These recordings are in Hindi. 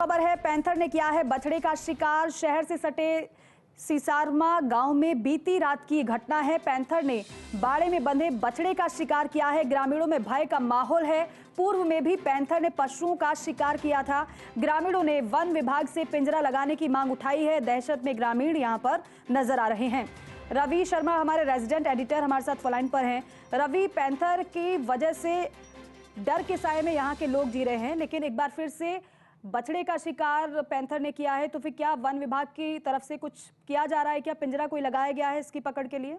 खबर है, पैंथर ने किया है बछड़े का शिकार। शहर से सटे सीसारमा गांव में बीती रात की घटना है। पैंथर ने बाड़े में बंधे बछड़े का शिकार किया है। ग्रामीणों में भय का माहौल है। पूर्व में भी पैंथर ने पशुओं का शिकार किया था। ग्रामीणों ने वन विभाग से पिंजरा लगाने की मांग उठाई है। दहशत में ग्रामीण यहां पर नजर आ रहे हैं। रवि शर्मा हमारे रेजिडेंट एडिटर हमारे साथ फोनलाइन पर हैं। रवि, पैंथर की वजह से डर के साए में यहाँ के लोग जी रहे हैं, लेकिन एक बार फिर से बछड़े का शिकार पैंथर ने किया है, तो फिर क्या वन विभाग की तरफ से कुछ किया जा रहा है? क्या पिंजरा कोई लगाया गया है इसकी पकड़ के लिए?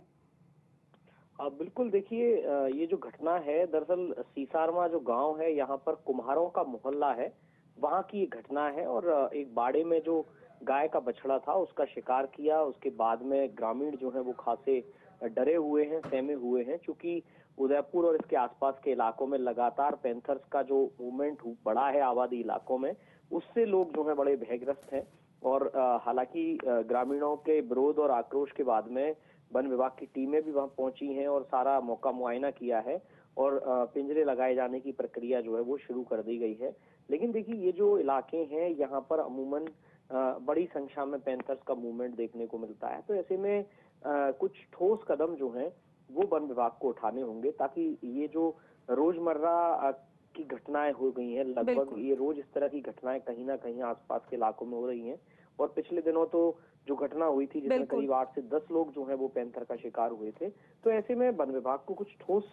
बिल्कुल, देखिए, ये जो घटना है दरअसल सीसारमा जो गांव है, यहाँ पर कुम्हारों का मोहल्ला है, वहां की ये घटना है। और एक बाड़े में जो गाय का बछड़ा था उसका शिकार किया। उसके बाद में ग्रामीण जो है वो खासे डरे हुए हैं, सहमे हुए हैं, क्योंकि उदयपुर और इसके आसपास के इलाकों में लगातार पैंथर्स का जो मूवमेंट बढ़ा है आबादी इलाकों में, उससे लोग जो है बड़े भयग्रस्त हैं। और हालांकि ग्रामीणों के विरोध और आक्रोश के बाद में वन विभाग की टीमें भी वहां पहुंची हैं और सारा मौका मुआयना किया है और पिंजरे लगाए जाने की प्रक्रिया जो है वो शुरू कर दी गई है। लेकिन देखिए, ये जो इलाके हैं यहाँ पर अमूमन बड़ी संख्या में पैंथर्स का मूवमेंट देखने को मिलता है। तो ऐसे में कुछ ठोस कदम जो हैं वो वन विभाग को उठाने होंगे, ताकि ये जो रोजमर्रा की घटनाएं हो गई हैं, लगभग ये रोज इस तरह की घटनाएं कहीं ना कहीं आसपास के इलाकों में हो रही हैं। और पिछले दिनों तो जो घटना हुई थी जिसमें करीब 8 से 10 लोग जो हैं वो पैंथर का शिकार हुए थे। तो ऐसे में वन विभाग को कुछ ठोस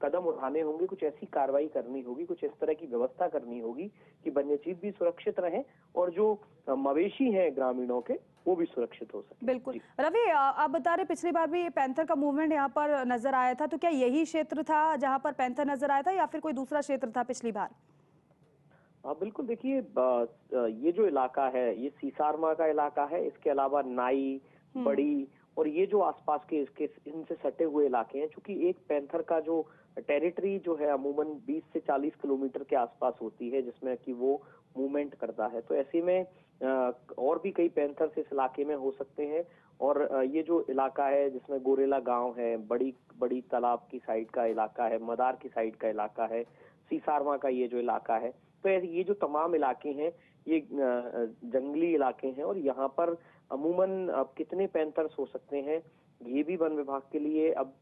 कदम उठाने होंगे, कुछ ऐसी कार्रवाई करनी होगी, कुछ इस तरह की व्यवस्था करनी होगी कि वन्यजीव भी सुरक्षित रहें और जो मवेशी हैं ग्रामीणों के वो भी सुरक्षित हो सके। बिल्कुल। रवि, आप बता रहे पिछली बार भी पैंथर का मूवमेंट यहाँ पर नजर आया था, तो क्या यही क्षेत्र था जहाँ पर पैंथर नजर आया था या फिर कोई दूसरा क्षेत्र था पिछली बार? बिल्कुल, देखिए, ये जो इलाका है ये सीसारमा का इलाका है। इसके अलावा नाई, बड़ी और ये जो आसपास के इसके इनसे सटे हुए इलाके हैं, चूंकि एक पैंथर का जो टेरिटरी जो है अमूमन 20 से 40 किलोमीटर के आसपास होती है, जिसमें कि वो मूवमेंट करता है। तो ऐसे में और भी कई पैंथर्स इस इलाके में हो सकते हैं। और ये जो इलाका है जिसमें गोरेला गांव है, बड़ी बड़ी तालाब की साइड का इलाका है, मदार की साइड का इलाका है, सीसारमा का ये जो इलाका है, तो ये जो तमाम इलाके हैं ये जंगली इलाके हैं। और यहाँ पर अमूमन अब कितने पैंथर्स हो सकते हैं ये भी वन विभाग के लिए अब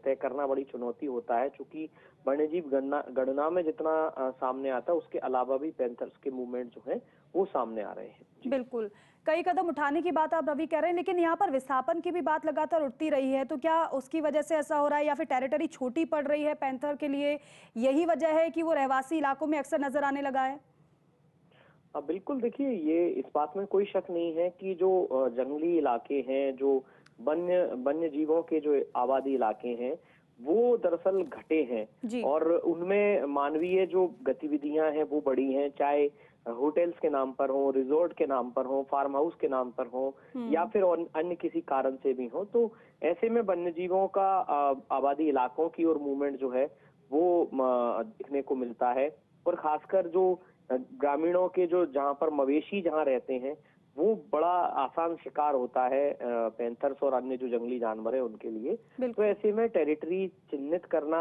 तय करना बड़ी चुनौती होता है, क्योंकि वन्यजीव गणना में जितना सामने आता है उसके अलावा भी पैंथर्स के मूवमेंट जो है वो सामने आ रहे हैं। बिल्कुल, कई कदम उठाने की बात आप रवि कह रहे हैं, लेकिन यहाँ पर विस्थापन की भी बात लगातार उठती रही है, तो क्या उसकी वजह से ऐसा हो रहा है या फिर टेरिटरी छोटी पड़ रही है पैंथर के लिए? यही वजह है कि वो रहवासी इलाकों में अक्सर नजर आने लगा है? बिल्कुल, देखिए, ये इस बात में कोई शक नहीं है कि जो जंगली इलाके हैं, जो वन्य जीवों के जो आबादी इलाके हैं वो दरअसल घटे हैं और उनमें मानवीय जो गतिविधियां हैं वो बढ़ी हैं, चाहे होटल्स के नाम पर हो, रिजॉर्ट के नाम पर हो, फार्म हाउस के नाम पर हो या फिर अन्य किसी कारण से भी हो। तो ऐसे में वन्य जीवों का आबादी इलाकों की ओर मूवमेंट जो है वो देखने को मिलता है। और खासकर जो ग्रामीणों के जो जहाँ पर मवेशी जहाँ रहते हैं वो बड़ा आसान शिकार होता है पैंथर्स और अन्य जो जंगली जानवर है उनके लिए। तो ऐसे में टेरिटरी चिन्हित करना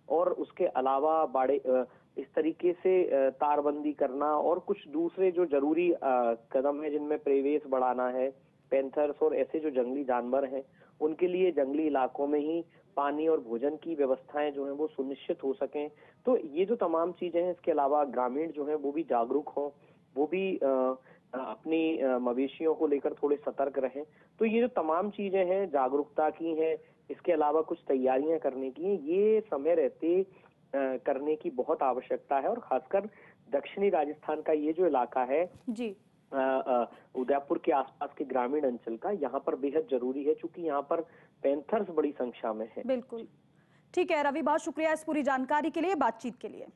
और उसके अलावा बाड़े इस तरीके से तारबंदी करना और कुछ दूसरे जो जरूरी कदम है जिनमें प्रवेश बढ़ाना है पैंथर्स और ऐसे जो जंगली जानवर हैं उनके लिए जंगली इलाकों में ही पानी और भोजन की व्यवस्थाएं जो है वो सुनिश्चित हो सकें। तो ये जो तमाम चीजें हैं, इसके अलावा ग्रामीण जो है वो भी जागरूक हों, वो भी अपनी मवेशियों को लेकर थोड़े सतर्क रहें। तो ये जो तमाम चीजें हैं जागरूकता की हैं, इसके अलावा कुछ तैयारियां करने की हैं, ये समय रहते करने की बहुत आवश्यकता है। और खासकर दक्षिणी राजस्थान का ये जो इलाका है जी, उदयपुर के आसपास के ग्रामीण अंचल का, यहाँ पर बेहद जरूरी है, क्योंकि यहाँ पर पैंथर्स बड़ी संख्या में है। बिल्कुल। ठीक है रवि, बहुत शुक्रिया इस पूरी जानकारी के लिए, बातचीत के लिए।